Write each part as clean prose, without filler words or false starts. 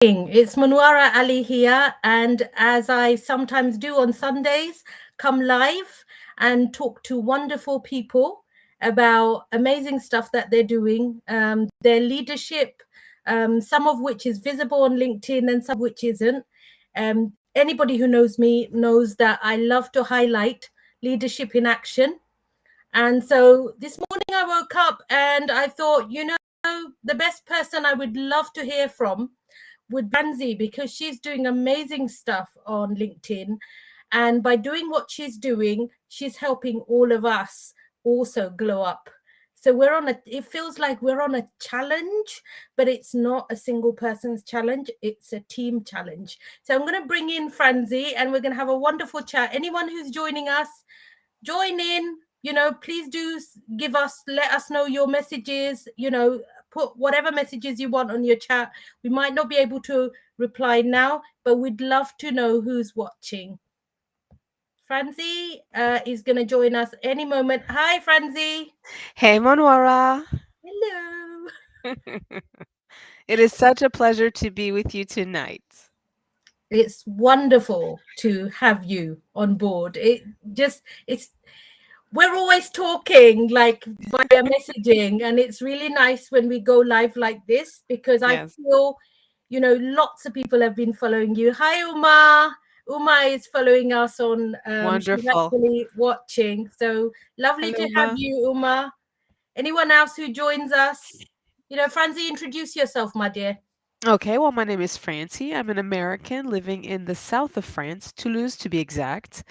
It's Monwara Ali here, and as I sometimes do on Sundays, come live and talk to wonderful people about amazing stuff that they're doing, their leadership, some of which is visible on LinkedIn and some of which isn't. Anybody who knows me knows that I love to highlight leadership in action. And so this morning I woke up and I thought, the best person I would love to hear from would Franzie, because she's doing amazing stuff on LinkedIn. And by doing what she's doing, she's helping all of us also glow up. So it feels like we're on a challenge, but it's not a single person's challenge, it's a team challenge. So I'm going to bring in Franzie and we're going to have a wonderful chat. Anyone who's joining us, join in. Please do give us, let us know your messages. Put whatever messages you want on your chat. We might not be able to reply now, but we'd love to know who's watching. Franzie is going to join us any moment. Hi, Franzie. Hey, Monwara. Hello. It is such a pleasure to be with you tonight. It's wonderful to have you on board. It's we're always talking like via messaging, and it's really nice when we go live like this because I Yes, feel, lots of people have been following you. Hi, Uma is following us on, she's wonderful. actually watching, so lovely Hello, to have Ma. you, Uma. Anyone else who joins us? Francie, introduce yourself, my dear. Okay, well, my name is Francie. I'm an American living in the south of France, Toulouse to be exact.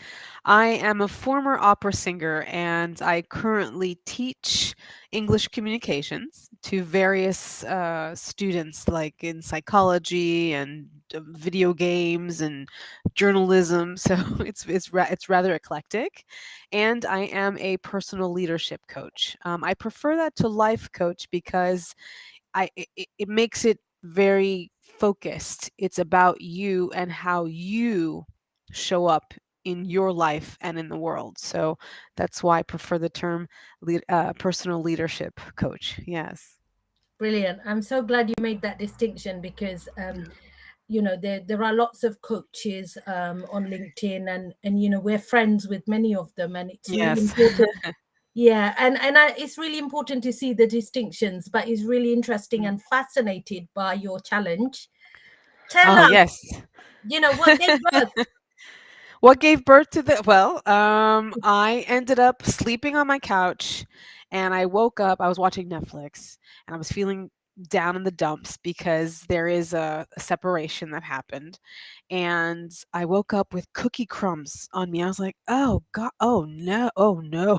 I am a former opera singer and I currently teach English communications to various students, like in psychology and video games and journalism. So it's rather eclectic. And I am a personal leadership coach. I prefer that to life coach because it makes it very focused. It's about you and how you show up in your life and in the world. So that's why I prefer the term personal leadership coach. Yes. Brilliant. I'm so glad you made that distinction because there are lots of coaches on LinkedIn, and we're friends with many of them, and it's really Yes. important. Yeah, and it's really important to see the distinctions, but it's really interesting and fascinated by your challenge. Tell Oh, us, yes. what gave birth. What gave birth to the well, I ended up sleeping on my couch and I woke up, I was watching Netflix and I was feeling down in the dumps because there is a separation that happened. And I woke up with cookie crumbs on me. I was like, "Oh god, oh no, oh no."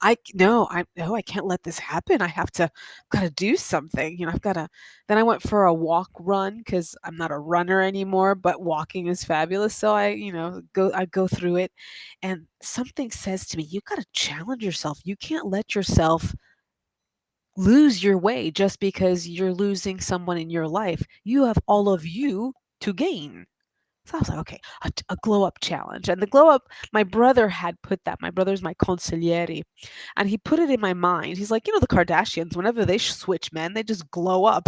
I can't let this happen. I have to gotta do something. I've gotta then I went for a walk run because I'm not a runner anymore, but walking is fabulous. So I go through it and something says to me, you gotta challenge yourself. You can't let yourself lose your way just because you're losing someone in your life. You have all of you to gain. So I was like, okay, a glow up challenge. And the glow up, my brother had put that. My brother's my consigliere. And he put it in my mind. He's like, the Kardashians, whenever they switch men, they just glow up.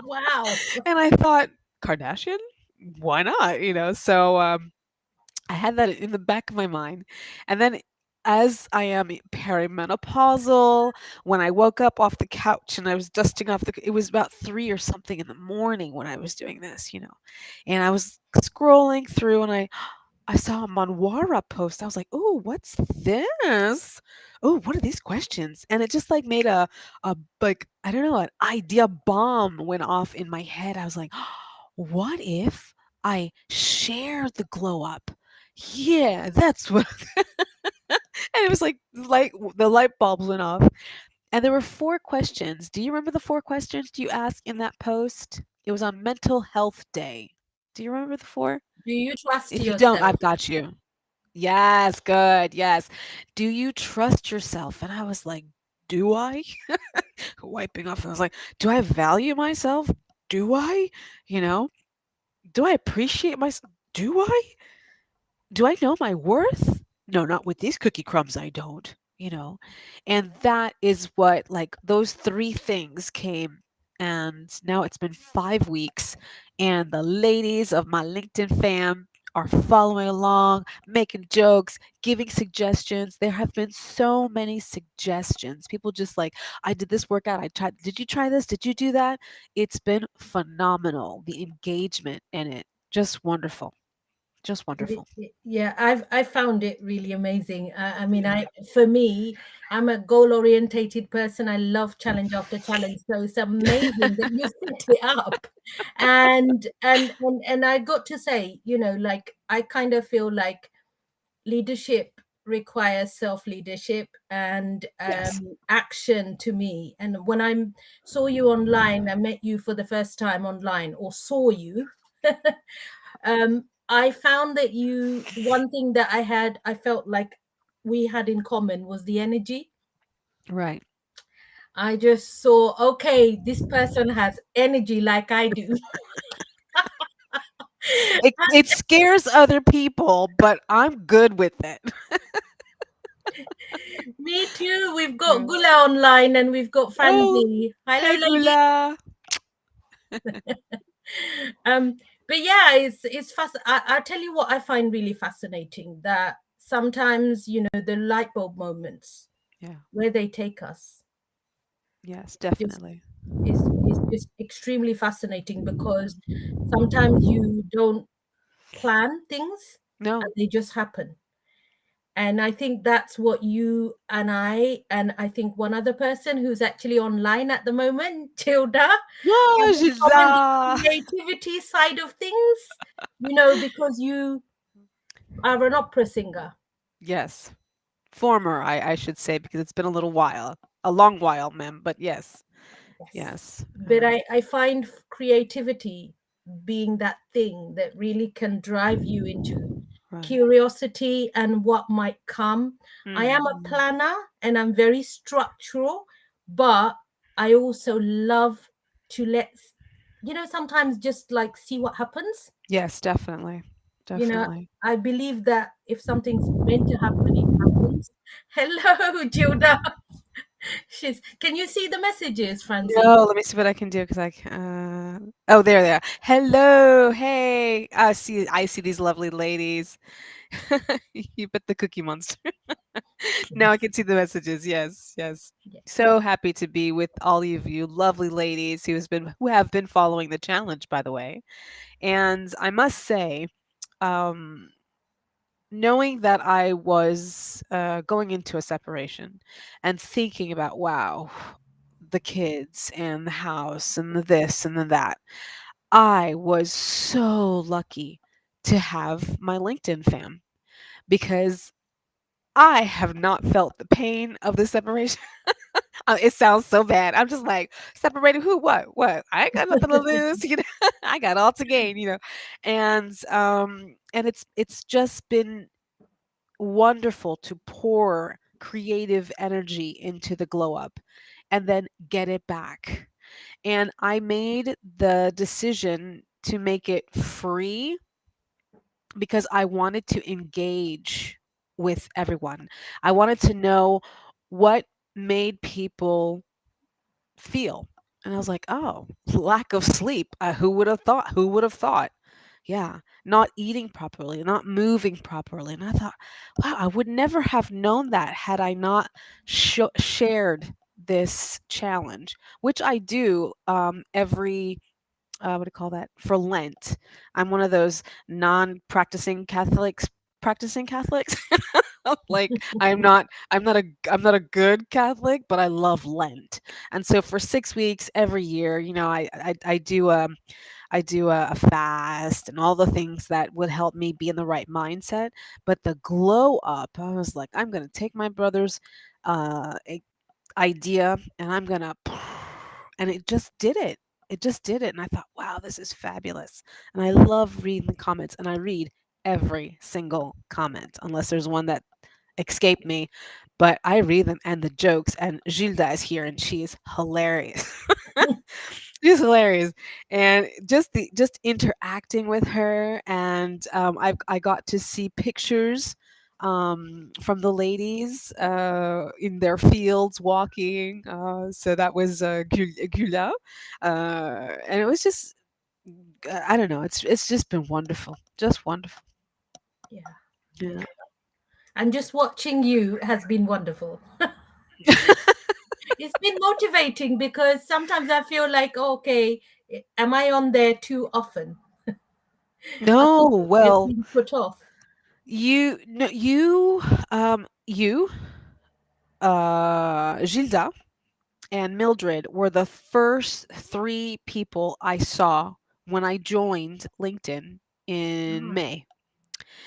Wow. And I thought, Kardashian? Why not? So I had that in the back of my mind. And then as I am perimenopausal, when I woke up off the couch and I was dusting off it was about 3 or something in the morning when I was doing this. And I was scrolling through and I saw a Monwara post. I was like, "Oh, what's this? Oh, what are these questions?" And it just like made a like I don't know, an idea bomb went off in my head. I was like, "What if I share the glow up?" Yeah, that's what. And it was like the light bulbs went off. And there were 4 questions. Do you remember the 4 questions you asked in that post? It was on Mental Health Day. Do you remember the 4? Do you trust If you don't, yourself? I've got you. Yes, good. Yes. Do you trust yourself? And I was like, do I? Wiping off. I was like, do I value myself? Do I? You know, do I appreciate myself? Do I? Do I know my worth? No, not with these cookie crumbs, I don't. And that is what, like, those 3 things came. And now it's been 5 weeks, and the ladies of my LinkedIn fam are following along, making jokes, giving suggestions. There have been so many suggestions. People just like, I did this workout. I tried. Did you try this? Did you do that? It's been phenomenal. The engagement in it, just wonderful. Just wonderful. Yeah, I found it really amazing. I mean, Yeah. for me, I'm a goal orientated person. I love challenge after challenge, so it's amazing that you set it up. And I got to say, like, I kind of feel like leadership requires self leadership and Yes. action to me. And when I saw you online, I met you for the first time online, or saw you. I found that one thing that I felt like we had in common was the energy. Right. I just saw, okay, this person has energy like I do. It scares other people, but I'm good with it. Me too. We've got Yeah. Gula online and we've got Oh, Franzie. Hello, hey, ladies. Gula. Um, but yeah, it's fast. I'll tell you what I find really fascinating, that sometimes, the light bulb moments Yeah. where they take us Yes, just definitely. is just extremely fascinating, because sometimes you don't plan things No. and they just happen. And I think that's what you and I think one other person who's actually online at the moment, Tilda, Oh, have in common, the Gilda. creativity side of things, because you are an opera singer. Yes. Former, I should say, because it's been a little while. A long while, ma'am, but yes. Yes. Yes. But I find creativity being that thing that really can drive you into Right. curiosity and what might come. I am a Mhm. planner and I'm very structural, but I also love to sometimes just like see what happens. Yes, definitely. You know, Definitely. I believe that if something's meant to happen, it happens. Hello, Gilda. Can you see the messages, Francie? No, let me see what I can do because oh, there they are. Hello, hey. I see these lovely ladies. You bet the Cookie Monster. Now I can see the messages. Yes, yes. Yes. So happy to be with all of you lovely ladies who have been following the challenge, by the way. And I must say, um, knowing that I was going into a separation and thinking about, wow, the kids and the house and the this and the that, I was so lucky to have my LinkedIn fam because I have not felt the pain of the separation. It sounds so bad. I'm just like, separated who? What? I ain't got nothing to lose, you know. I got all to gain, you know. And it's just been wonderful to pour creative energy into the glow up and then get it back. And I made the decision to make it free because I wanted to engage with everyone. I wanted to know what made people feel. And I was like, "Oh, lack of sleep. Who would have thought? Who would have thought?" Yeah, not eating properly, not moving properly. And I thought, "Wow, I would never have known that had I not shared this challenge," which I do every what do you call that? For Lent. I'm one of those non-practicing Catholics practicing Catholics. Like I'm not a good Catholic, but I love Lent. And so for 6 weeks every year, I do a fast and all the things that would help me be in the right mindset. But the glow up, I was like, I'm gonna take my brother's uh idea and I'm gonna and it just did it. It just did it. And I thought, wow, this is fabulous. And I love reading the comments and I read every single comment, unless there's one that escaped me. But I read them and the jokes. And Gilda is here and she is hilarious. She's hilarious. And just interacting with her and I got to see pictures from the ladies in their fields walking. So that was Gula, and it was just I don't know. It's just been wonderful, just wonderful. Yeah. Yeah. And just watching you has been wonderful. It's been motivating because sometimes I feel like, okay, am I on there too often? I No, think it's well, been put off. you no you Gilda and Mildred were the first three people I saw when I joined LinkedIn in Ah, May.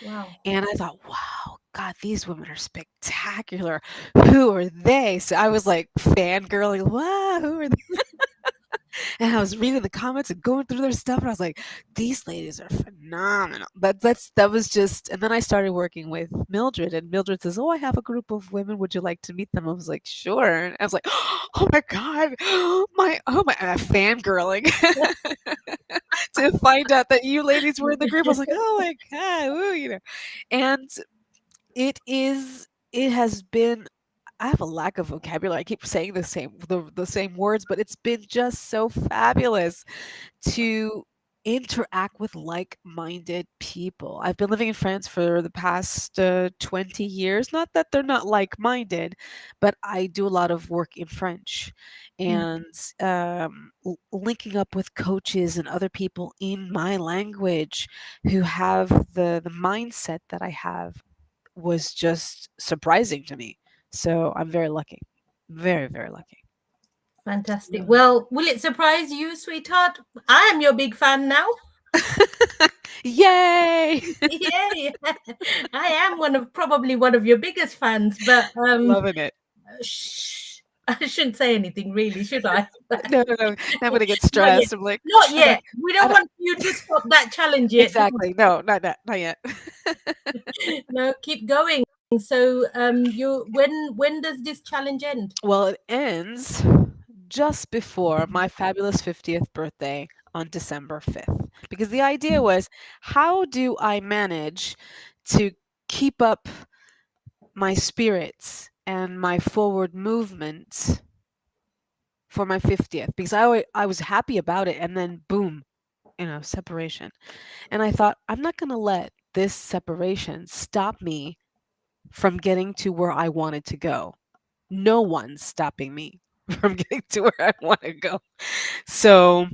wow. And I thought, wow, God, these women are spectacular. Who are they? So I was like fangirling, wow, who are they? And I was reading the comments and going through their stuff, and I was like, these ladies are phenomenal. That was just, and then I started working with Mildred, and Mildred says, "Oh, I have a group of women. Would you like to meet them?" I was like, "Sure." And I was like, "Oh my God, my fangirling to find out that you ladies were in the group." I was like, "Oh my God, woo, you know," and it has been I have a lack of vocabulary. I keep saying the same words, but it's been just so fabulous to interact with like-minded people. I've been living in France for the past 20 years. Not that they're not like-minded, but I do a lot of work in French Mm, and linking up with coaches and other people in my language who have the mindset that I have was just surprising to me. So I'm very lucky. Very, very lucky. fantastic. Yeah. Well, will it surprise you, sweetheart? I am your big fan now. Yay! Yay! I am probably one of your biggest fans, but Loving it. shh, I shouldn't say anything really, should I? No, no, no. Now I'm gonna get Not yet. stressed. I'm like, Not I don't yet. We I don't don't want you to stop that challenge yet. Do exactly. No, not yet. we? No, keep going. So, you when does this challenge end? Well, it ends just before my fabulous 50th birthday on December 5th. Because the idea was, how do I manage to keep up my spirits and my forward movement for my 50th? Because I was happy about it, and then boom, separation. And I thought, I'm not going to let this separation stop me from getting to where I wanted to go. No one's stopping me from getting to where I want to go. So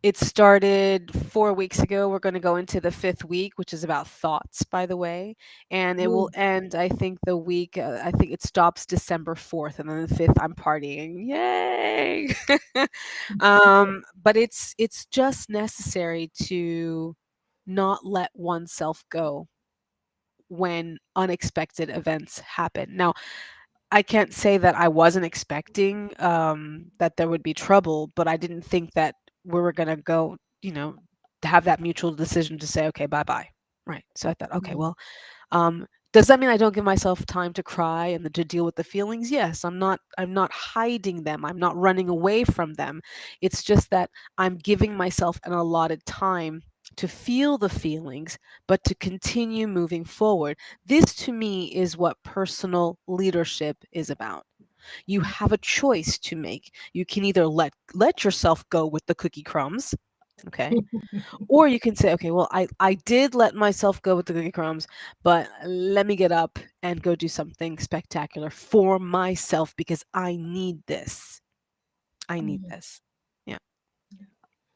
it started 4 weeks ago. We're going to go into the fifth week, which is about thoughts, by the way. And it will Ooh. end, I think, I think it stops December 4th. And then the 5th, I'm partying. Yay! But it's just necessary to not let oneself go when unexpected events happen. Now, I can't say that I wasn't expecting that there would be trouble, but I didn't think that we were gonna go, to have that mutual decision to say, okay, bye bye. Right. So I thought, okay, Mm, well, does that mean I don't give myself time to cry and to deal with the feelings? Yes, I'm not hiding them. I'm not running away from them. It's just that I'm giving myself an allotted time to feel the feelings, but to continue moving forward. This to me is what personal leadership is about. You have a choice to make. You can either let yourself go with the cookie crumbs, okay? Or you can say, okay, well, I did let myself go with the cookie crumbs, but let me get up and go do something spectacular for myself because I need this. I need mm. this. Yeah,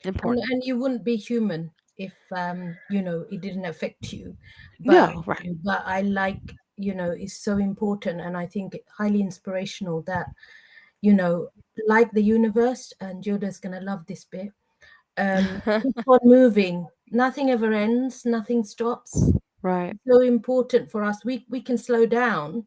And important. you wouldn't be human if it didn't affect you. But No, right. I like, it's so important, and I think highly inspirational that, you know, like the universe, and Joda's gonna love this bit. Keep on moving. Nothing ever ends, nothing stops. Right. So important for us. We can slow down.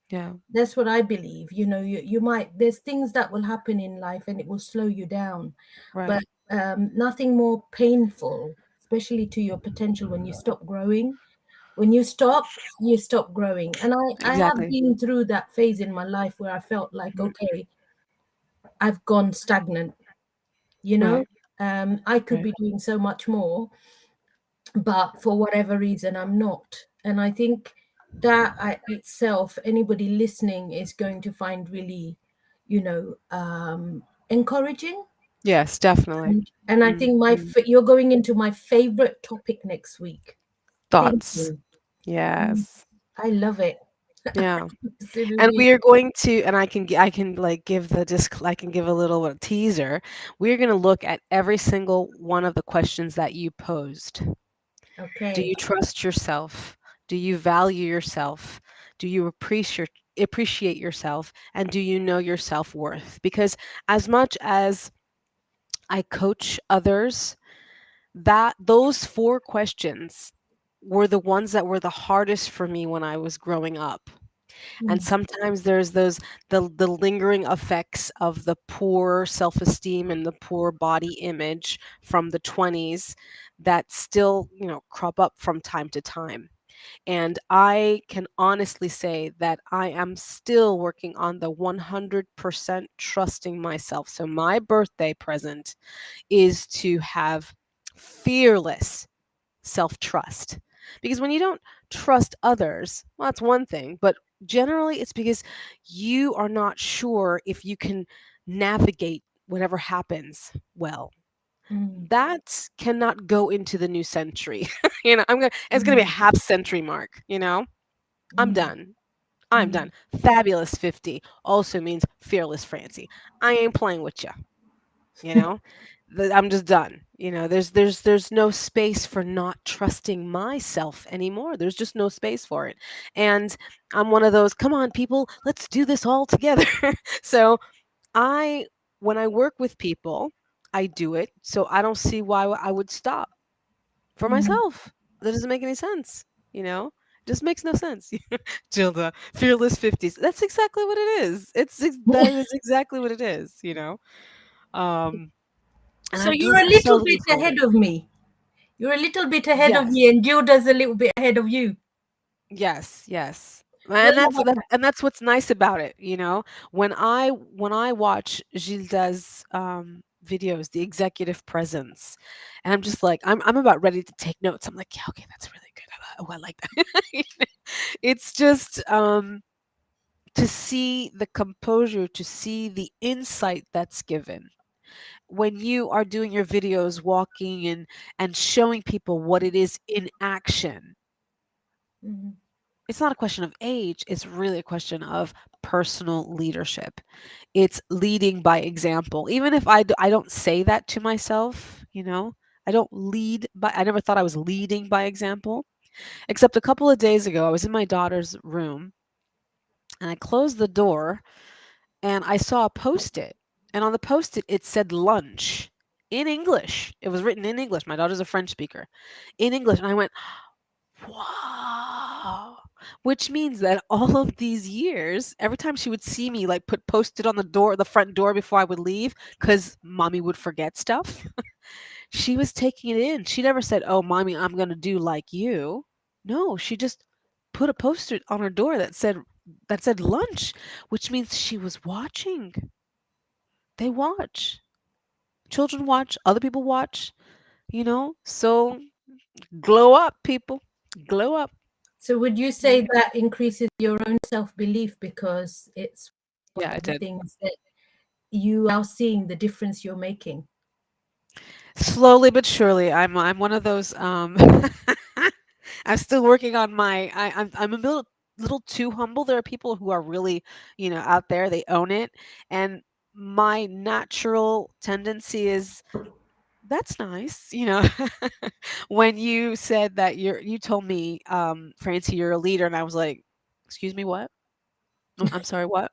Yeah, That's what I believe. You might, there's things that will happen in life and it will slow you down, right. but nothing more painful, especially to your potential, when you stop growing. When you stop growing. And I have Exactly. been through that phase in my life where I felt like, Mhm. okay, I've gone stagnant, you know. Right. I could Right. be doing so much more, but for whatever reason, I'm not. And I think that itself, anybody listening is going to find really, encouraging. Yes, definitely. And I think Mhm. you're going into my favorite topic next week, Thoughts. thinking. Mm, Yes. I love it. Yeah. And Absolutely. we are going to, and I can like give the disc I can give a little teaser. We're going to look at every single one of the questions that you posed. Do Okay. you trust yourself? Do you value yourself? Do you appreciate yourself? And do you know your self-worth? Because as much as I coach others, that those four questions were the ones that were the hardest for me when I was growing up. And Mm, sometimes there's those the lingering effects of the poor self-esteem and the poor body image from the 20s that still, crop up from time to time. And I can honestly say that I am still working on the 100% trusting myself. So my birthday present is to have fearless self trust. Because when you don't trust others, well, that's one thing, but generally it's because you are not sure if you can navigate whatever happens well. mm, That cannot go into the new century. It's gonna be a mm, half century mark, I'm mm, done. I'm mm, done. Fabulous 50 also means fearless Francie. I ain't playing with you. you know I'm just done. There's no space for not trusting myself anymore. There's just no space for it. And I'm one of those, come on people, let's do this all together. So I when I work with people, I do it so I don't see why I would stop for mm. myself. That doesn't make any sense, it just makes no sense. Gilda, fearless 50s, that's exactly what it is. That is exactly what it is. um and So I'm you're a so little looking bit forward. ahead of me. You're a little bit ahead of Yes. me, and Gilda's a little bit ahead of you. Yes, yes. I And love that. that's what's nice about it. When I watch Gilda's videos, the executive presence, and I'm just like I'm about ready to take notes. I'm like, yeah, okay, that's really good. Oh, I like that. It's just to see the composure, to see the insight that's given when you are doing your videos, walking and showing people what it is in action. Mhm, It's not a question of age, it's really a question of personal leadership. It's leading by example. Even if I don't say that to myself. I don't lead by I never thought I was leading by example. Except a couple of days ago, I was in my daughter's room and I closed the door and I saw a post-it. And on the post-it, it said lunch in English. It was written in English. My daughter's a French speaker. In English. And I went, wow. Which means that all of these years, every time she would see me like put post-it on the front door before I would leave, because mommy would forget stuff, she was taking it in. She never said, "Oh, mommy, I'm gonna do like you." No, she just put a post-it on her door that said lunch, which means she was watching. They watch. Children watch, other people watch. So glow up, people. Glow up. So would you Yeah. say that increases your own self-belief because it's one Yeah, of it the did. things that you are seeing the difference you're making? Slowly but surely, I'm one of those. I'm still working on my. I'm a little too humble. There are people who are really, out there. They own it, and my natural tendency is that's nice. When you said that you told me, Francie, you're a leader, and I was like, excuse me, what? I'm sorry, what?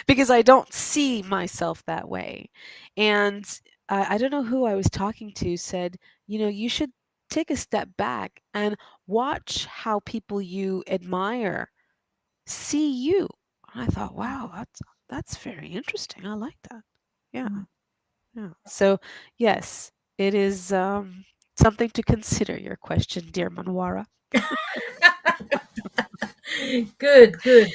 Because I don't see myself that way. And I don't know who I was talking to said, you should take a step back and watch how people you admire see you. And I thought, wow, that's very interesting. I like that. Yeah, Mm. yeah. So yes, it is something to consider. Your question, dear Monwara. Good, good.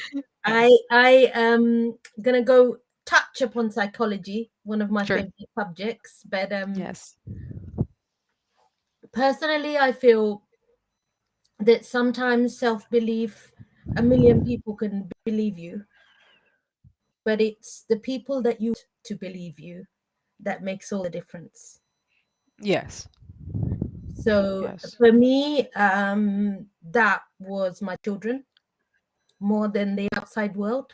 I Yes, I am gonna go touch upon psychology, one of my sure. favorite subjects. But Yes. personally, I feel that sometimes self belief, a million people can believe you, but it's the people that you to believe you that makes all the difference. Yes. So Yes. for me, that was my children more than the outside world.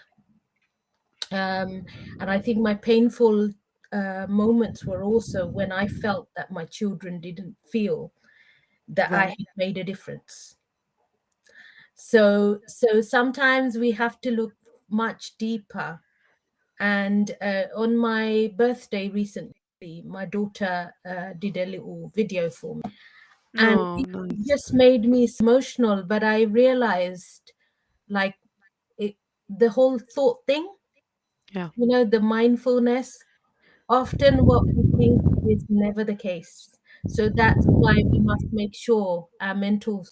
And I think my painful moments were also when I felt that my children didn't feel that I Right. had made a difference. So sometimes we have to look much deeper. And on my birthday recently, my daughter did a little video for me, and No, it nice. just made me so emotional. But I realized, like, it, the whole thought thing, Yeah. the mindfulness, often what we think is never the case. So that's why we must make sure our mental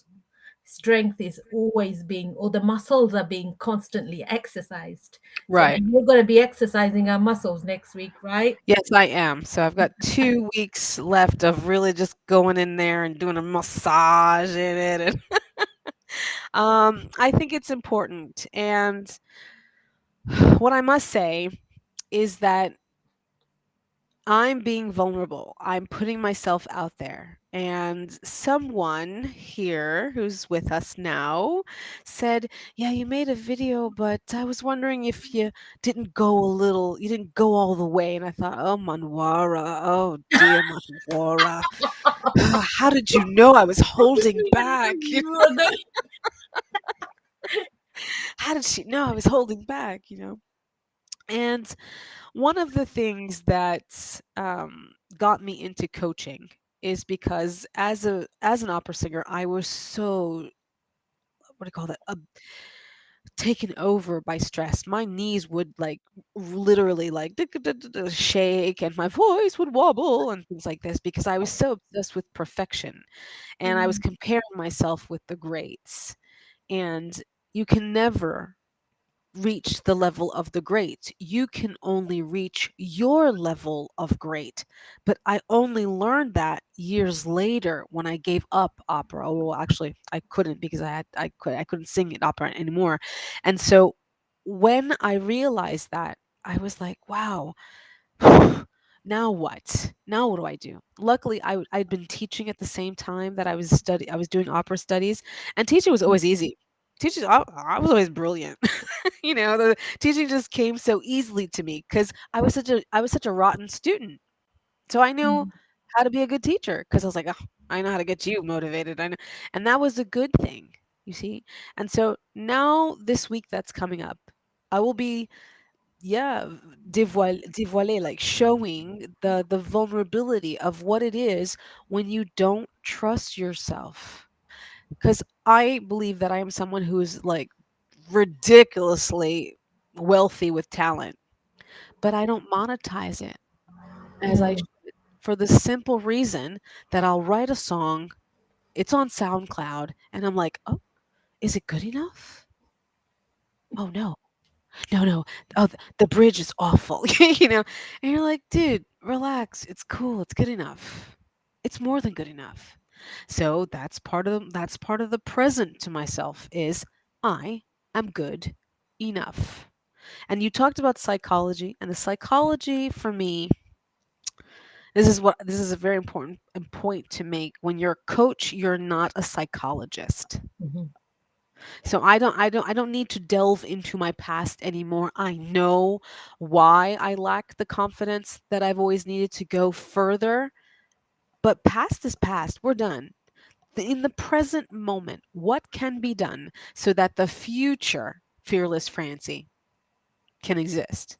strength is always being, or the muscles are being constantly exercised. So Right. we're going to be exercising our muscles next week, right? Yes, I am. So I've got 2 weeks left of really just going in there and doing a massage in it, and I think it's important, and what I must say is that I'm being vulnerable. I'm putting myself out there. And someone here who's with us now said, "Yeah, you made a video, but I was wondering if you didn't go all the way." And I thought, "Oh, Monwara. Oh, dear Monwara. How did you know I was holding back? How did she know I was holding back, And one of the things that got me into coaching is because as an opera singer, I was so what do you call that? Taken over by stress. My knees would like literally like shake, and my voice would wobble and things like this because I was so obsessed with perfection, and I was Mm, comparing myself with the greats. And you can never reach the level of the great. You can only reach your level of great. But I only learned that years later when I gave up opera. Oh, well, actually, I couldn't because I couldn't sing in opera anymore. And so when I realized that, I was like, wow, now what? Now what do I do? Luckily, I'd been teaching at the same time that I was doing opera studies, and teaching was always easy. Teaching, I was always brilliant. The teaching just came so easily to me because I was such a rotten student. So I knew mm, how to be a good teacher because I was like, oh, I know how to get you motivated. I know, and that was a good thing, you see. And so now this week that's coming up, I will be yeah dévoiler, like showing the vulnerability of what it is when you don't trust yourself, because I believe that I am someone who's like ridiculously wealthy with talent, but I don't monetize it as I mm, should, for the simple reason that I'll write a song, it's on SoundCloud, and I'm like, oh, is it good enough? Oh no. No, no. Oh, the bridge is awful, And you're like, dude, relax. It's cool. It's good enough. It's more than good enough. So that's part of the present to myself is I am good enough. And you talked about psychology, and the psychology for me, this is a very important point to make. When you're a coach, you're not a psychologist. mhm, So I don't need to delve into my past anymore. I know why I lack the confidence that I've always needed to go further, but past is past. We're done. In the present moment, what can be done so that the future fearless Francie can exist?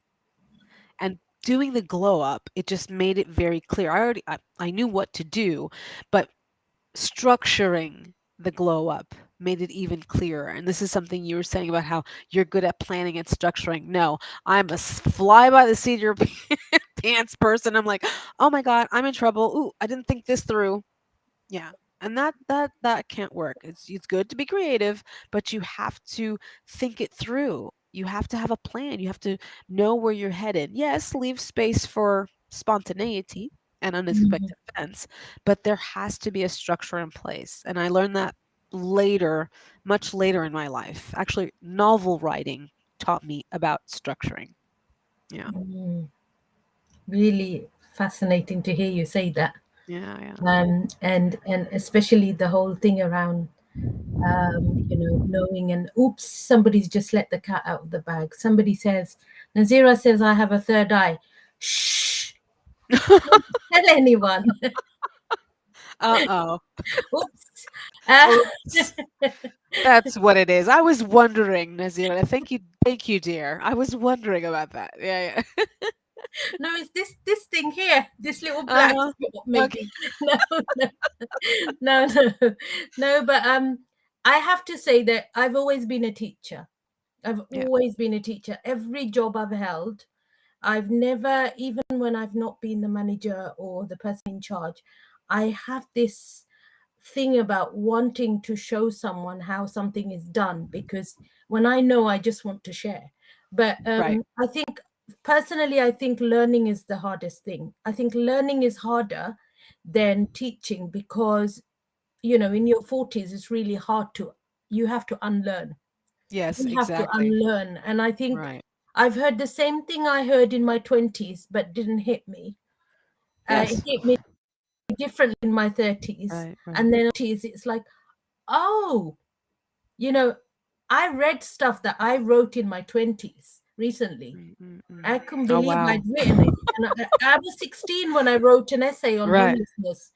And doing the glow up, it just made it very clear. I knew what to do, but structuring the glow up made it even clearer. And this is something you were saying about how you're good at planning and structuring. No, I'm a fly by the seat of your pants person. I'm like, oh my god, I'm in trouble. Ooh, I didn't think this through. Yeah. And that can't work. It's good to be creative, but you have to think it through. You have to have a plan. You have to know where you're headed. Yes, leave space for spontaneity and mhm. unexpected events, but there has to be a structure in place. And I learned that. later, much later in my life. Actually, novel writing taught me about structuring. Yeah. Mm, really fascinating to hear you say that. Yeah, yeah. And especially the whole thing around knowing, and oops, somebody's just let the cat out of the bag. Somebody says, Nazira says, I have a third eye. Shh, don't tell anyone. Uh-oh. Oops. Uh, Oops. That's what it is. I was wondering, Nazira. Thank you, dear. I was wondering about that. Yeah, yeah. no, it's this thing here, this little black Uh-huh. spot, Okay. maybe. No, no, no, no. But I have to say that I've always been a teacher. I've Yeah. always been a teacher. Every job I've held, I've never, even when I've not been the manager or the person in charge, I have this thing about wanting to show someone how something is done, because when I know, I just want to share. But Right. I think personally, I think learning is the hardest thing. I think learning is harder than teaching, because in your 40s it's really hard to, you have to unlearn, Yes, you have to exactly. unlearn. And I think Right. I've heard the same thing I heard in my 20s, but didn't hit me. It Yes. hit me differently in my 30s. Right, right. And then it's like, oh, you know, I read stuff that I wrote in my 20s recently. Mm, mm, mm. I couldn't Oh, believe wow. I'd written it. And I was 16 when I wrote an essay on Right. homelessness.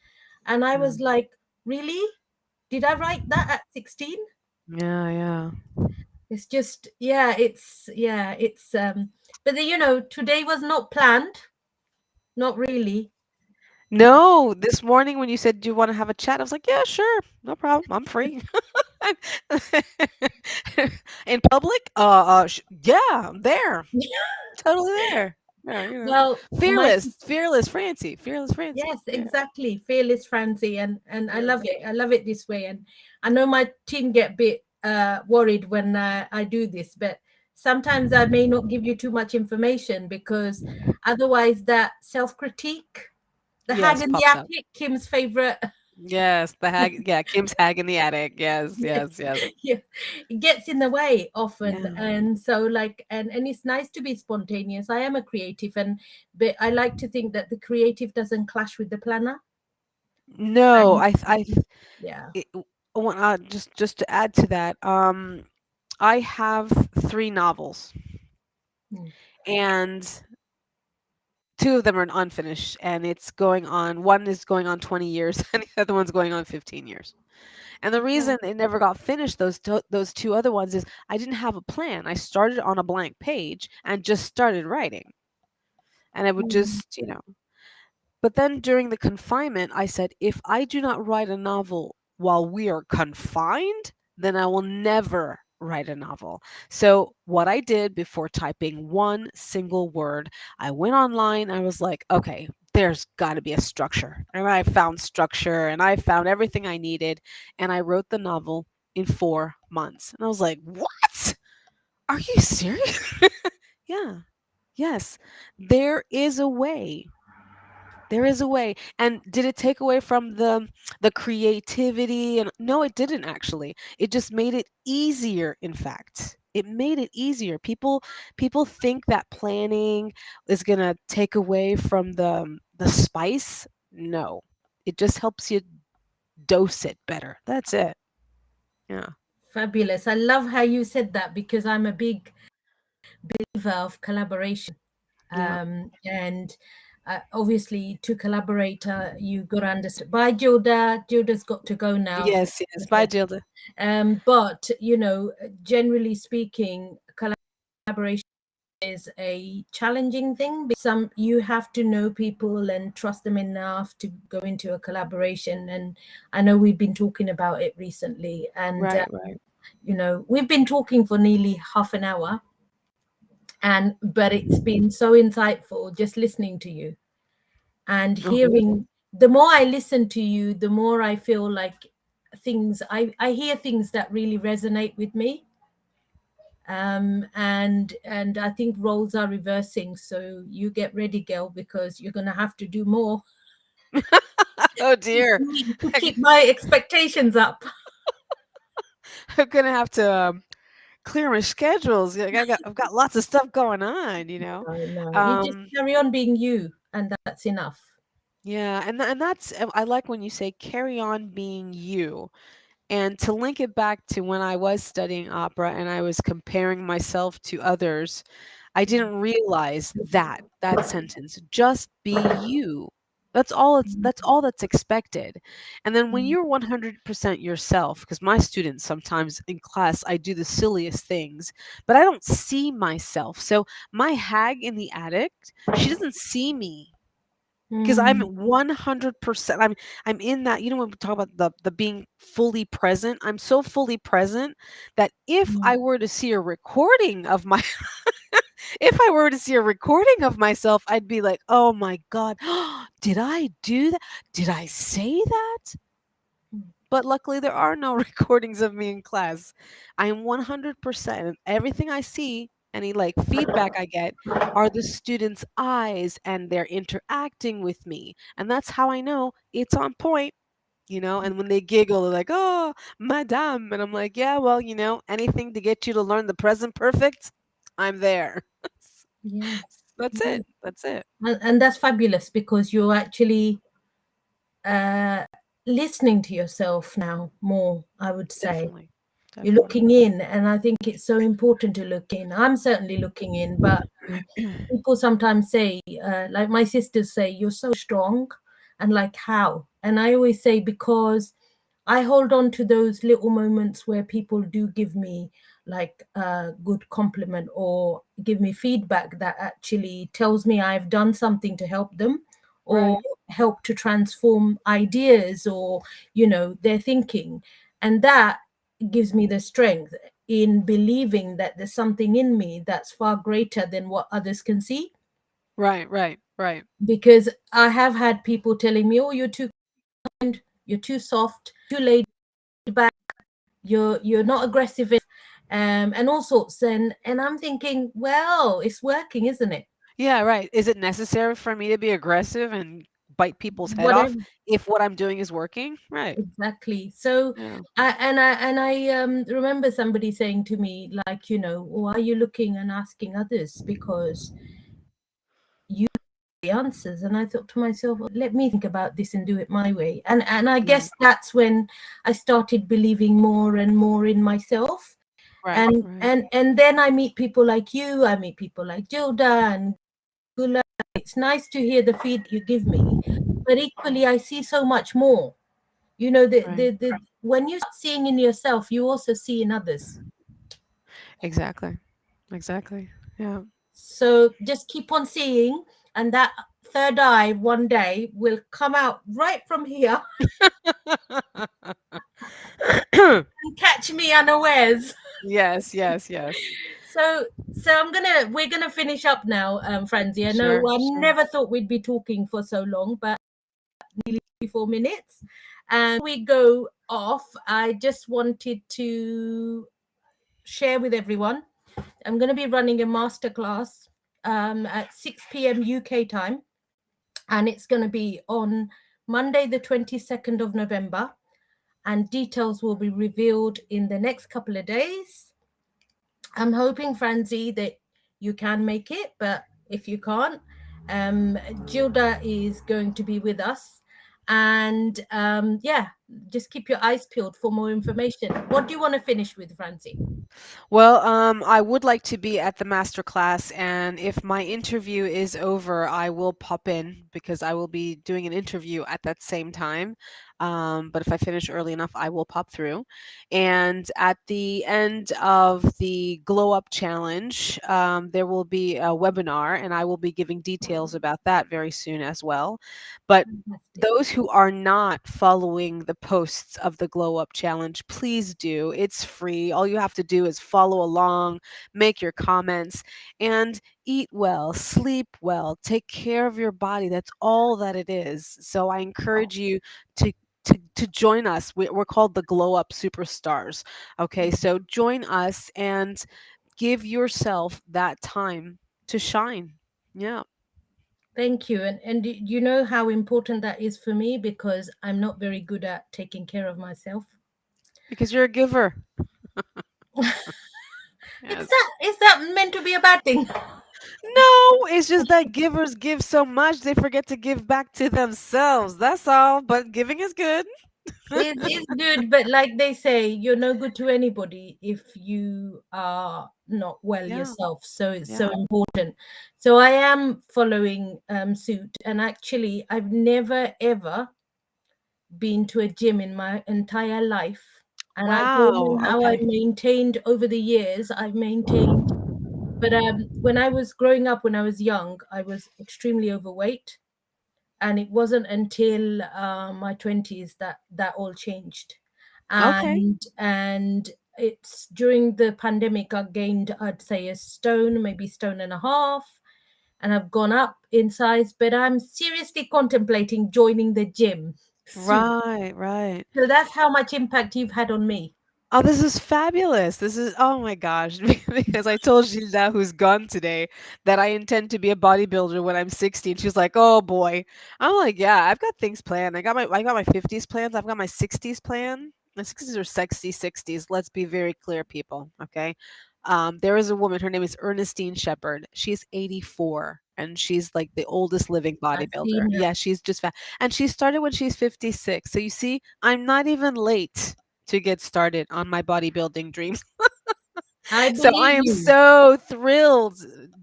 And I was Mm. like, really? Did I write that at 16? Yeah, yeah. It's just, but today was not planned, not really. No, this morning when you said, "Do you wanna have a chat?" I was like, "Yeah, sure. No problem. I'm free." In public? Yeah, I'm there. Totally there. Yeah, Well, fearless Francie, fearless Francie. yes, Yeah, exactly. Fearless Francie, and I yeah. love it. I love it this way. And I know my team get a bit worried when I do this, but sometimes I may not give you too much information, because otherwise that self-critique, the hag Yes, in the pops up. attic, Kim's favorite. Yes, the hag, yeah, Kim's hag in the attic. Yes, Yes, yes, yes. yeah, it gets in the way often. Yeah. And so, like, and it's nice to be spontaneous. I am a creative, and but I like to think that the creative doesn't clash with the planner. No, And I yeah. it, want just to add to that, I have 3 novels, Mm. and 2 of them are unfinished, and it's going on one is going on 20 years, and the other one's going on 15 years. And the Oh, reason it never got finished, those 2 other ones, is I didn't have a plan. I started on a blank page and just started writing, and I would mm. just, but then during the confinement, I said, if I do not write a novel while we are confined, then I will never write a novel. So, what I did before typing one single word, I went online. I was like, okay, there's got to be a structure. And I found structure and I found everything I needed. And I wrote the novel in 4 months. And I was like, what? Are you serious? Yeah. Yes. There is a way. There is a way. And did it take away from the creativity? And no, it didn't actually. It just made it easier, in fact. It made it easier. People think that planning is going to take away from the spice. No. It just helps you dose it better. That's it. Yeah. Fabulous. I love how you said that, because I'm a big believer of collaboration. Yeah. And obviously, to collaborate, you got to understand. Bye, Gilda. Gilda's got to go now. So, Yes, yes. Bye, Gilda. but generally speaking, collaboration is a challenging thing, because you have to know people and trust them enough to go into a collaboration. And I know we've been talking about it recently, and Right, right. we've been talking for nearly half an hour, and but it's been so insightful just listening to you and Oh, good. hearing. The more I listen to you, the more I feel like I hear things that really resonate with me. And I think roles are reversing, so you get ready, girl, because you're going to have to do more Oh dear. to keep my expectations up. I'm gonna have to clear my schedules. Like I've got lots of stuff going on, you know. No, no. You just Um, carry on being you, and that's enough. yeah, and that's I like when you say carry on being you. And to link it back to when I was studying opera and I was comparing myself to others, I didn't realize that sentence, just be you. That's all that's expected. And then when you're 100% yourself, because my students sometimes in class I do the silliest things, but I don't see myself. So my hag in the attic, she doesn't see me. Because I'm Mm, 100%, I'm in that, you know, when we talk about the being fully present, I'm so fully present that if mm, I were to see a recording of my if I were to see a recording of myself, I'd be like, "Oh my god, did I do that? Did I say that?" But luckily there are no recordings of me in class. I am 100%, and everything I see, any like feedback I get are the students' eyes and they're interacting with me. And that's how I know it's on point, you know, and when they giggle, they're like, "Oh, madame." And I'm like, "Yeah, well, you know, anything to get you to learn the present perfect, I'm there." yes. That's Yes. it. That's it. And that's fabulous because you're actually uh, listening to yourself now more, I would say. Definitely. You're Definitely. looking in, and I think it's so important to look in. I'm certainly looking in, but people sometimes say, like my sisters say, you're so strong, and like how? And I always say, because I hold on to those little moments where people do give me like a good compliment or give me feedback that actually tells me I've done something to help them or Right. help to transform ideas or, their thinking. And that gives me the strength in believing that there's something in me that's far greater than what others can see. Right, right, right. Because I have had people telling me, oh, you're too kind, you're too soft, too laid back, you're not aggressive, and all sorts. And I'm thinking, well, it's working, isn't it? Yeah, right. Is it necessary for me to be aggressive and bite people's head off Whatever. if what I'm doing is working? Right. Exactly. So Yeah. I remember somebody saying to me, like, why are you looking and asking others? Because you the answers. And I thought to myself, "Well, let me think about this and do it my way." And I Right. guess that's when I started believing more and more in myself. Right. Right. And then I meet people like you, I meet people like Gilda and Gula. It's nice to hear the feed you give me, but equally I see so much more. Right. The when you start seeing in yourself, you also see in others. Exactly. Exactly. Yeah. So just keep on seeing, and that third eye one day will come out right from here and catch me unawares. Yes, yes, yes. So we're gonna finish up now, Franzie. I know Sure, I sure. never thought we'd be talking for so long, but 4 minutes. And we go off, I just wanted to share with everyone. I'm going to be running a masterclass at 6 p.m. UK time, and it's going to be on Monday, the 22nd of November. And details will be revealed in the next couple of days. I'm hoping, Franzie, that you can make it, but if you can't, Gilda is going to be with us. And yeah, just keep your eyes peeled for more information. What do you want to finish with, Francie? Well, I would like to be at the master class, and if my interview is over, I will pop in because I will be doing an interview at that same time. But if I finish early enough, I will pop through. And at the end of the Glow Up Challenge, there will be a webinar, and I will be giving details about that very soon as well. But Fantastic. those who are not following the posts of the Glow Up Challenge, please do. It's free. All you have to do is follow along, make your comments, and eat well, sleep well, take care of your body. That's all that it is. So I encourage you to to join us. We're called the Glow Up Superstars. Okay, so join us and give yourself that time to shine. Yeah. Thank you. And you know how important that is for me because I'm not very good at taking care of myself. Because you're a giver. It's Yes. that is that meant to be a bad thing? No, it's just that givers give so much they forget to give back to themselves. That's all. But giving is good. It's good, but like they say, you're no good to anybody if you are not well Yeah. yourself. So it's so Yeah. important. So I am following suit, and actually, I've never ever been to a gym in my entire life, and I don't Wow. know how I Okay. maintained over the years. I've maintained, but when I was growing up, when I was young, I was extremely overweight, and it wasn't until my 20s that that all changed. Okay. And it's during the pandemic I gained, I'd say, a stone, maybe stone and a half, and I've gone up in size, but I'm seriously contemplating joining the gym soon. Right. Right. So that's how much impact you've had on me. Oh, this is fabulous. This is, oh my gosh. Because I told Gilda, who's gone today, that I intend to be a bodybuilder when I'm 60. And she's like, oh boy. I'm like, yeah, I've got things planned. I got my 50s plans. I've got my 60s plan. My 60s are sexy 60s. Let's be very clear, people. Okay. There is a woman, her name is Ernestine Shepherd. She's 84 and she's like the oldest living I've bodybuilder. seen her. Yeah, she's just fat. And she started when she's 56. So you see, I'm not even late to get started on my bodybuilding dreams. I So I believe am you. so thrilled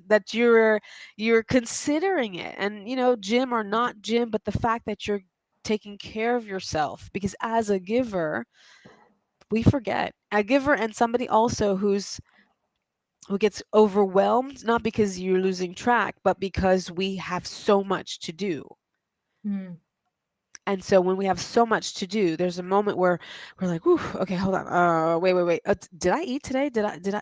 that you're considering it. And gym or not gym, but the fact that you're taking care of yourself, because as a giver, we forget. A giver and somebody also who gets overwhelmed, not because you're losing track, but because we have so much to do. Hmm. And so when we have so much to do, there's a moment where we're like, "Ooh, okay, hold on. Wait, wait, wait. Did I eat today? Did I?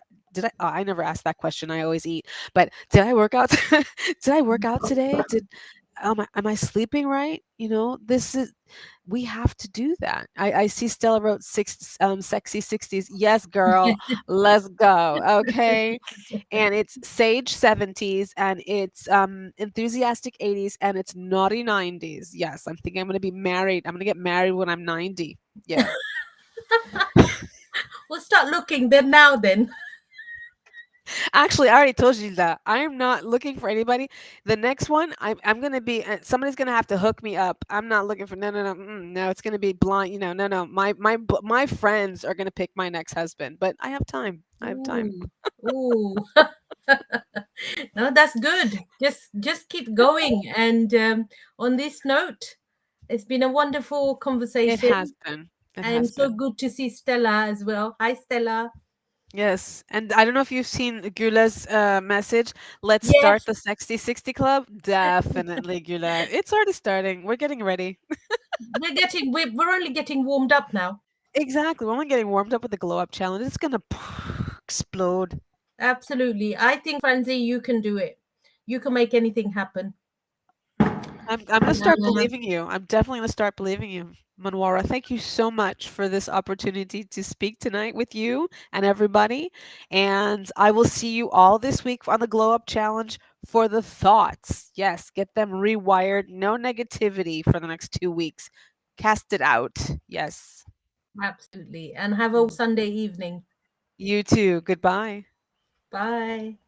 Oh, I never ask that question. I always eat. But did I work out? Did I work out today? Am I sleeping right? This is we have to do that. I see Stella wrote sexy 60s. Yes, girl, let's go. Okay. And it's sage 70s and it's enthusiastic 80s and it's naughty 90s. Yes, I'm thinking I'm going to be married. I'm going to get married when I'm 90. Yeah. We'll start looking then now then. Actually, I already told you that I am not looking for anybody. The next one, I'm going to be somebody's going to have to hook me up. I'm not looking for no, no, no, no. It's going to be blind. No, no. My friends are going to pick my next husband, but I have time. I have time. Ooh. Ooh. No, that's good. Just keep going. And on this note, it's been a wonderful It has conversation, been. It and has so been. good to see Stella as well. Hi, Stella. Yes, and I don't know if you've seen Gula's message. Let's start Yes, the 60/60 club. Definitely, Gula. It's already starting. We're getting ready. we're only getting warmed up now. Exactly. We're only getting warmed up with the glow up challenge. It's gonna explode. Absolutely. I think, Francie, you can do it. You can make anything happen. I'm gonna start Uh, believing you. I'm definitely gonna start believing you, Monwara. Thank you so much for this opportunity to speak tonight with you and everybody. And I will see you all this week on the Glow Up Challenge for the thoughts. Yes, get them rewired. No negativity for the next 2 weeks. Cast it out. Yes. Absolutely. And have a Mhm. Sunday evening. You too. Goodbye. Bye.